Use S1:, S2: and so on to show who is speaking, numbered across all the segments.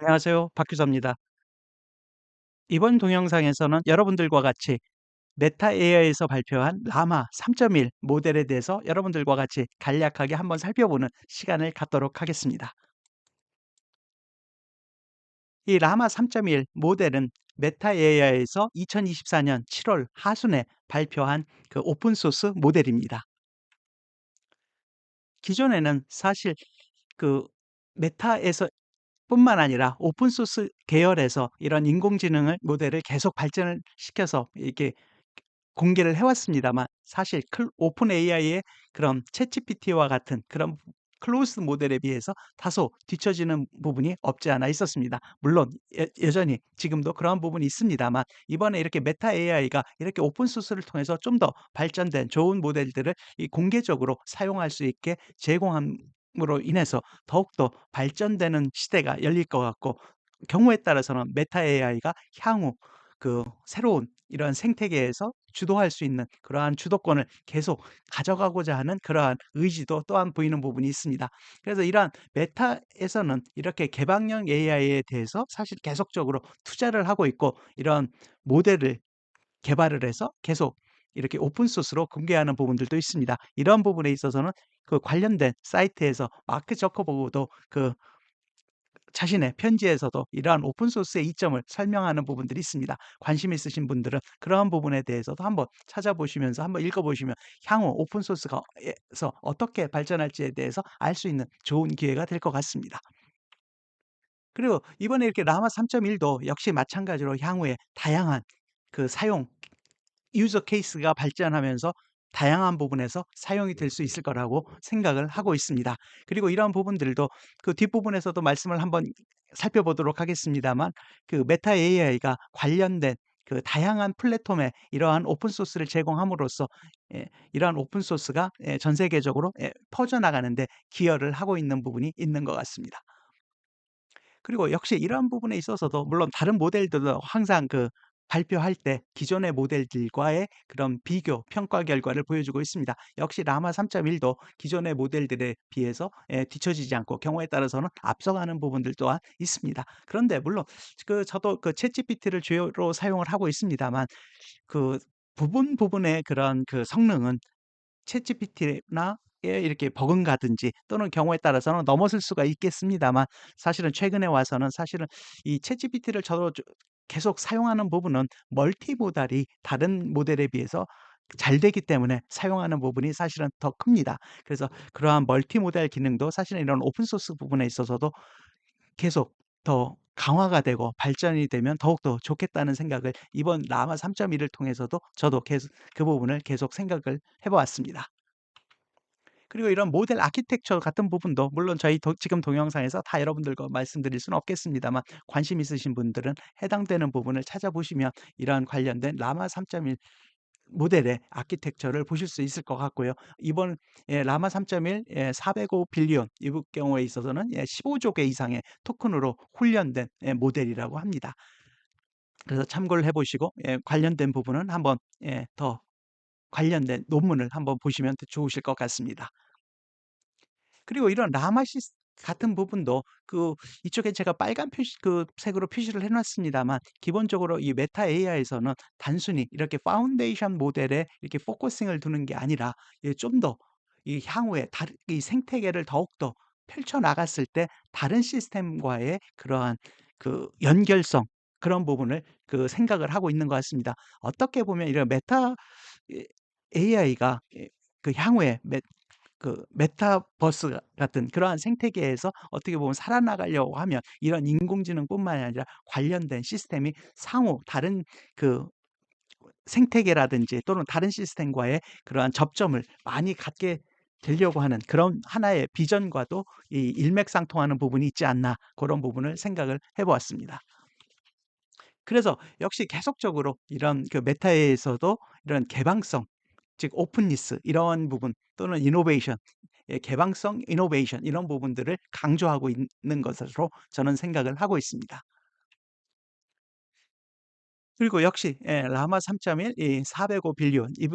S1: 안녕하세요. 박 기자입니다. 이번 동영상에서는 여러분들과 같이 메타 AI에서 발표한 라마 3.1 모델에 대해서 여러분들과 같이 간략하게 한번 살펴보는 시간을 갖도록 하겠습니다. 이 라마 3.1 모델은 메타 AI에서 2024년 7월 하순에 발표한 그 오픈 소스 모델입니다. 기존에는 사실 그 메타에서 뿐만 아니라 오픈 소스 계열에서 이런 인공지능을 모델을 계속 발전을 시켜서 이렇게 공개를 해 왔습니다만 사실 오픈 AI의 그런 챗GPT와 같은 그런 클로즈 모델에 비해서 다소 뒤처지는 부분이 없지 않아 있었습니다. 물론 여전히 지금도 그러한 부분이 있습니다만 이번에 이렇게 메타 AI가 이렇게 오픈 소스를 통해서 좀 더 발전된 좋은 모델들을 이 공개적으로 사용할 수 있게 제공함으로 인해서 더욱더 발전되는 시대가 열릴 것 같고, 경우에 따라서는 메타 AI가 향후 그 새로운 이러한 생태계에서 주도할 수 있는 그러한 주도권을 계속 가져가고자 하는 그러한 의지도 또한 보이는 부분이 있습니다. 그래서 이러한 메타에서는 이렇게 개방형 AI에 대해서 사실 계속적으로 투자를 하고 있고, 이런 모델을 개발을 해서 계속 이렇게 오픈 소스로 공개하는 부분들도 있습니다. 이런 부분에 있어서는 그 관련된 사이트에서 마크 저커버그도 그 자신의 편지에서도 이러한 오픈 소스의 이점을 설명하는 부분들이 있습니다. 관심 있으신 분들은 그러한 부분에 대해서도 한번 찾아보시면서 한번 읽어보시면 향후 오픈 소스가 에서 어떻게 발전할지에 대해서 알 수 있는 좋은 기회가 될 것 같습니다. 그리고 이번에 이렇게 라마 3.1도 역시 마찬가지로 향후에 다양한 그 사용 유저 케이스가 발전하면서 다양한 부분에서 사용이 될 수 있을 거라고 생각을 하고 있습니다. 그리고 이러한 부분들도 그 뒷부분에서도 말씀을 한번 살펴보도록 하겠습니다만, 그 메타 AI가 관련된 그 다양한 플랫폼에 이러한 오픈 소스를 제공함으로써 이러한 오픈 소스가 전 세계적으로 퍼져나가는 데 기여를 하고 있는 부분이 있는 것 같습니다. 그리고 역시 이러한 부분에 있어서도 물론 다른 모델들도 항상 그 발표할 때 기존의 모델들과의 그런 비교, 평가 결과를 보여주고 있습니다. 역시 라마 3.1도 기존의 모델들에 비해서 뒤처지지 않고 경우에 따라서는 앞서가는 부분들 또한 있습니다. 그런데 물론 저도 그 챗GPT를 주요로 사용을 하고 있습니다만, 그 부분의 그런 그 성능은 챗GPT나 이렇게 버금가든지 또는 경우에 따라서는 넘어설 수가 있겠습니다만, 사실은 최근에 와서는 사실은 이 챗GPT를 저도 계속 사용하는 부분은 멀티모달이 다른 모델에 비해서 잘 되기 때문에 사용하는 부분이 사실은 더 큽니다. 그래서 그러한 멀티모달 기능도 사실은 이런 오픈 소스 부분에 있어서도 계속 더 강화가 되고 발전이 되면 더욱더 좋겠다는 생각을 이번 라마 3.1을 통해서도 저도 계속 그 부분을 계속 생각을 해 보았습니다. 그리고 이런 모델 아키텍처 같은 부분도 물론 저희 지금 동영상에서 다 여러분들과 말씀드릴 수는 없겠습니다만, 관심 있으신 분들은 해당되는 부분을 찾아보시면 이러한 관련된 라마 3.1 모델의 아키텍처를 보실 수 있을 것 같고요. 이번 라마 3.1 405 빌리온 이 경우에 있어서는 15조 개 이상의 토큰으로 훈련된 모델이라고 합니다. 그래서 참고를 해 보시고 관련된 부분은 한번 더 관련된 논문을 한번 보시면 더 좋으실 것 같습니다. 그리고 이런 라마시스 같은 부분도 이쪽에 제가 빨간 색으로 표시를 해 놨습니다만, 기본적으로 이 메타 AI에서는 단순히 이렇게 파운데이션 모델에 이렇게 포커싱을 두는 게 아니라 좀 더 이 향후에 다른 이 생태계를 더욱더 펼쳐 나갔을 때 다른 시스템과의 그러한 그 연결성, 그런 부분을 생각을 하고 있는 것 같습니다. 어떻게 보면 이런 메타 AI가 향후에 메타버스 같은 그러한 생태계에서 어떻게 보면 살아나가려고 하면 이런 인공지능뿐만이 아니라 관련된 시스템이 상호 다른 그 생태계라든지 또는 다른 시스템과의 그러한 접점을 많이 갖게 되려고 하는 그런 하나의 비전과도 이 일맥상통하는 부분이 있지 않나, 그런 부분을 생각을 해 보았습니다. 그래서 역시 계속적으로 이런 메타에서도 이런 개방성, 즉 오픈니스 이런 부분 또는 이노베이션, 개방성, 이노베이션 이런 부분들을 강조하고 있는 것으로 저는 생각을 하고 있습니다. 그리고 역시 라마 3.1 이 405 빌리온 이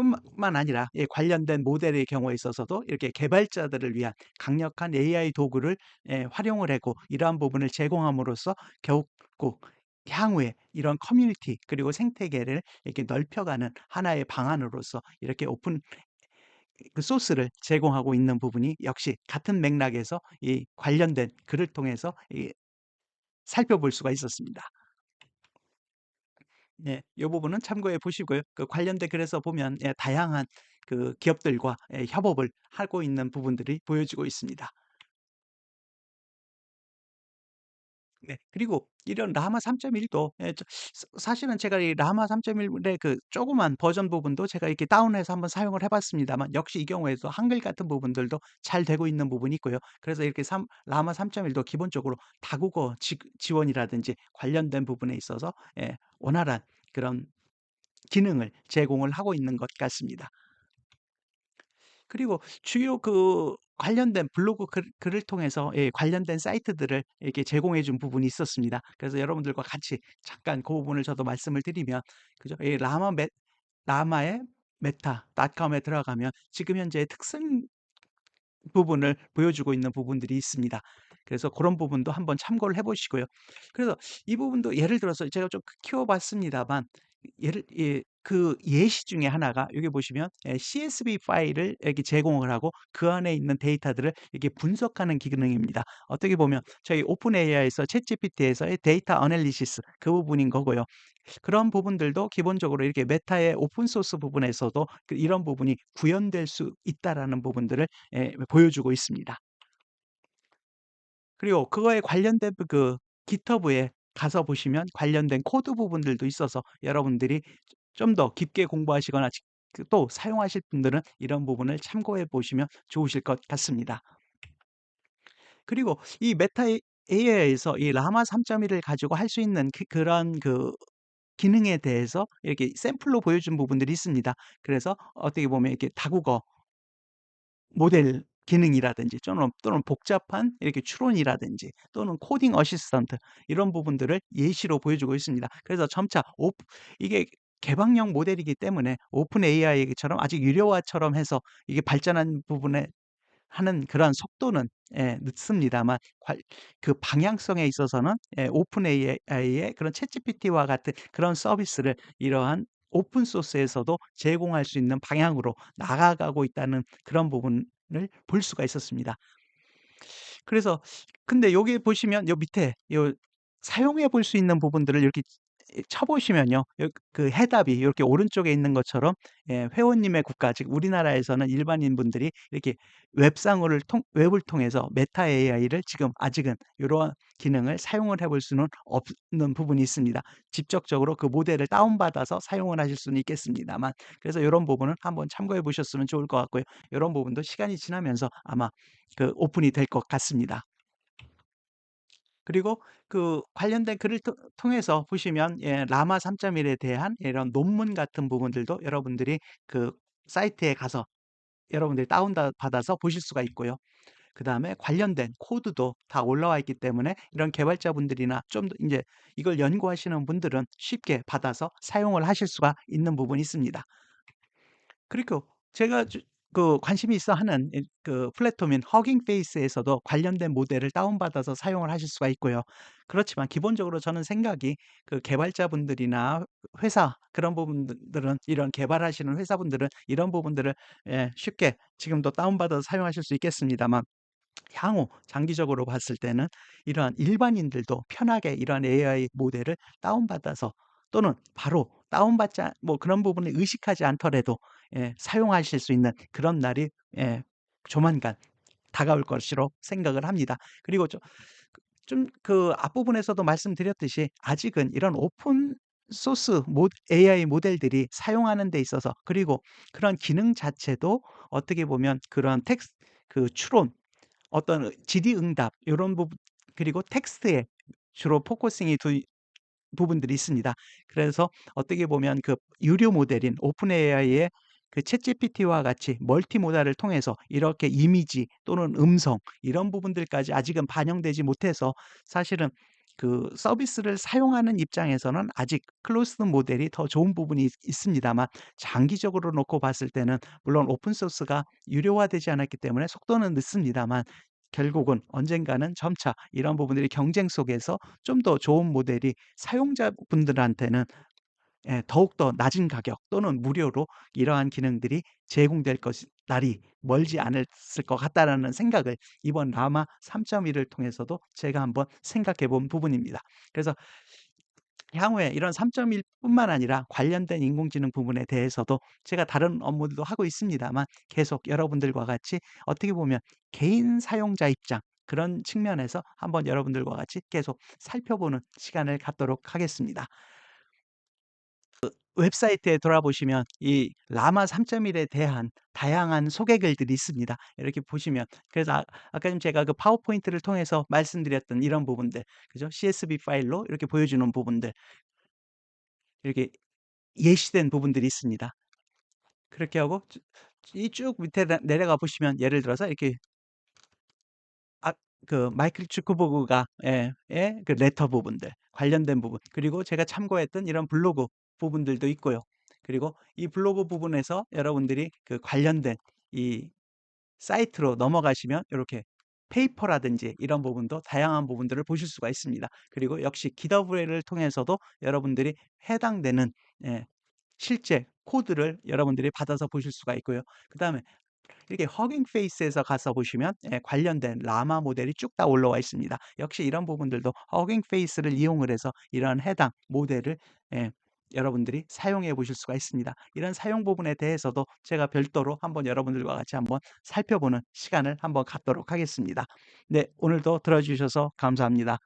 S1: 뿐만 아니라 관련된 모델의 경우에 있어서도 이렇게 개발자들을 위한 강력한 AI 도구를 활용을 하고 이러한 부분을 제공함으로써 결국 향후에 이런 커뮤니티 그리고 생태계를 이렇게 넓혀가는 하나의 방안으로서 이렇게 오픈 그 소스를 제공하고 있는 부분이 역시 같은 맥락에서 이 관련된 글을 통해서 살펴볼 수가 있었습니다. 네. 요 부분은 참고해 보시고요. 그 관련된 글에서 보면 다양한 그 기업들과 협업을 하고 있는 부분들이 보여지고 있습니다. 네. 그리고 이런 라마 3.1도 사실은 제가 이 라마 3.1의 그 조그만 버전 부분도 제가 이렇게 다운해서 한번 사용을 해 봤습니다만 역시 이 경우에도 한글 같은 부분들도 잘 되고 있는 부분이 있고요. 그래서 이렇게 라마 3.1도 기본적으로 다국어 지원이라든지 관련된 부분에 있어서 원활한 그런 기능을 제공을 하고 있는 것 같습니다. 그리고 주요 그 관련된 블로그 글을 통해서 관련된 사이트들을 이렇게 제공해 준 부분이 있었습니다. 그래서 여러분들과 같이 잠깐 그 부분을 저도 말씀을 드리면 그죠? 이 라마의 메타닷컴에 들어가면 지금 현재의 특성 부분을 보여주고 있는 부분들이 있습니다. 그래서 그런 부분도 한번 참고를 해 보시고요. 그래서 이 부분도 예를 들어서 제가 좀 키워 봤습니다만 그 예시 중에 하나가 여기 보시면 CSV 파일을 이렇게 제공을 하고 그 안에 있는 데이터들을 이렇게 분석하는 기능입니다. 어떻게 보면 저희 오픈 AI에서 챗GPT에서의 데이터 애널리시스 그 부분인 거고요. 그런 부분들도 기본적으로 이렇게 메타의 오픈 소스 부분에서도 이런 부분이 구현될 수 있다라는 부분들을 보여주고 있습니다. 그리고 그거에 관련된 그 GitHub에 가서 보시면 관련된 코드 부분들도 있어서 여러분들이 좀 더 깊게 공부하시거나 또 사용하실 분들은 이런 부분을 참고해 보시면 좋으실 것 같습니다. 그리고 이 메타 AI에서 이 라마 3.1을 가지고 할 수 있는 그런 그 기능에 대해서 이렇게 샘플로 보여준 부분들이 있습니다. 그래서 어떻게 보면 이렇게 다국어 모델 기능이라든지 또는 복잡한 이렇게 추론이라든지 또는 코딩 어시스턴트 이런 부분들을 예시로 보여주고 있습니다. 그래서 점차 이게 개방형 모델이기 때문에 오픈 AI처럼 아직 유료화처럼 해서 이게 발전한 부분에 하는 그런 속도는 늦습니다만 그 방향성에 있어서는 오픈 AI의 그런 챗GPT와 같은 그런 서비스를 이러한 오픈 소스에서도 제공할 수 있는 방향으로 나아가고 있다는 그런 부분을 볼 수가 있었습니다. 그래서 근데 여기 보시면 요 밑에 요 사용해 볼 수 있는 부분들을 이렇게 쳐 보시면요. 그 해답이 요렇게 오른쪽에 있는 것처럼 회원님의 국가 즉 우리나라에서는 일반인 분들이 이렇게 웹을 통해서 메타 AI를 지금 아직은 요런 기능을 사용을 해볼 수는 없는 부분이 있습니다. 직접적으로 그 모델을 다운받아서 사용을 하실 수는 있겠습니다만 그래서 요런 부분은 한번 참고해 보셨으면 좋을 것 같고요. 요런 부분도 시간이 지나면서 아마 그 오픈이 될 것 같습니다. 그리고 그 관련된 글을 통해서 보시면 라마 3.1에 대한 이런 논문 같은 부분들도 여러분들이 그 사이트에 가서 여러분들이 받아서 보실 수가 있고요. 그다음에 관련된 코드도 다 올라와 있기 때문에 이런 개발자분들이나 좀 더 인제 이걸 연구하시는 분들은 쉽게 받아서 사용을 하실 수가 있는 부분이 있습니다. 그리고 제가 그 관심이 있어 하는 그 플랫폼인 허깅 페이스에서도 관련된 모델을 다운받아서 사용을 하실 수가 있고요. 그렇지만 기본적으로 저는 생각이 그 개발자분들이나 회사 그런 부분들은 이런 개발하시는 회사분들은 이런 부분들을 쉽게 지금도 다운받아서 사용하실 수 있겠습니다만 향후 장기적으로 봤을 때는 이러한 일반인들도 편하게 이러한 AI 모델을 다운받아서 또는 바로 다운받지 뭐 그런 부분을 의식하지 않더라도 사용하실 수 있는 그런 날이 조만간 다가올 것으로 생각을 합니다. 그리고 좀 그 앞부분에서도 말씀드렸듯이 아직은 이런 오픈 소스 AI 모델들이 사용하는 데 있어서 그리고 그런 기능 자체도 어떻게 보면 그런 그 추론 어떤 질의응답 요런 부분 그리고 텍스트에 주로 포커싱이 부분들이 있습니다. 그래서 어떻게 보면 그 유료 모델인 오픈 AI의 그 챗GPT와 같이 멀티모달을 통해서 이렇게 이미지 또는 음성 이런 부분들까지 아직은 반영되지 못해서 사실은 그 서비스를 사용하는 입장에서는 아직 클로즈드 모델이 더 좋은 부분이 있습니다만, 장기적으로 놓고 봤을 때는 물론 오픈 소스가 유료화되지 않았기 때문에 속도는 늦습니다만, 결국은 언젠가는 점차 이런 부분들이 경쟁 속에서 좀 더 좋은 모델이 사용자분들한테는 더욱더 낮은 가격 또는 무료로 이러한 기능들이 제공될 것이 날이 멀지 않았을 것 같다라는 생각을 이번 라마 3.1을 통해서도 제가 한번 생각해 본 부분입니다. 그래서 향후에 이런 3.1 뿐만 아니라 관련된 인공지능 부분에 대해서도 제가 다른 업무들도 하고 있습니다만, 계속 여러분들과 같이 어떻게 보면 개인 사용자 입장, 그런 측면에서 한번 여러분들과 같이 계속 살펴보는 시간을 갖도록 하겠습니다. 웹사이트에 돌아보시면 이 라마 3.1에 대한 다양한 소개글들이 있습니다. 이렇게 보시면, 그래서 아까 좀 제가 그 파워포인트를 통해서 말씀드렸던 이런 부분들, 그죠? CSV 파일로 이렇게 보여주는 부분들, 이렇게 예시된 부분들이 있습니다. 그렇게 하고 이 쭉 밑에 내려가 보시면, 예를 들어서 이렇게 그 마이클 주크버그가 그 레터 부분들, 관련된 부분, 그리고 제가 참고했던 이런 블로그 부분들도 있고요. 그리고 이 블로그 부분에서 여러분들이 그 관련된 이 사이트로 넘어가시면 이렇게 페이퍼라든지 이런 부분도 다양한 부분들을 보실 수가 있습니다. 그리고 역시 GitHub를 통해서도 여러분들이 해당되는 실제 코드를 여러분들이 받아서 보실 수가 있고요. 그다음에 이렇게 허깅 페이스에서 가서 보시면 관련된 라마 모델이 쭉 다 올라와 있습니다. 역시 이런 부분들도 허깅 페이스를 이용을 해서 이런 해당 모델을 예, 여러분들이 사용해 보실 수가 있습니다. 이런 사용 부분에 대해서도 제가 별도로 한번 여러분들과 같이 한번 살펴보는 시간을 한번 갖도록 하겠습니다. 네, 오늘도 들어주셔서 감사합니다.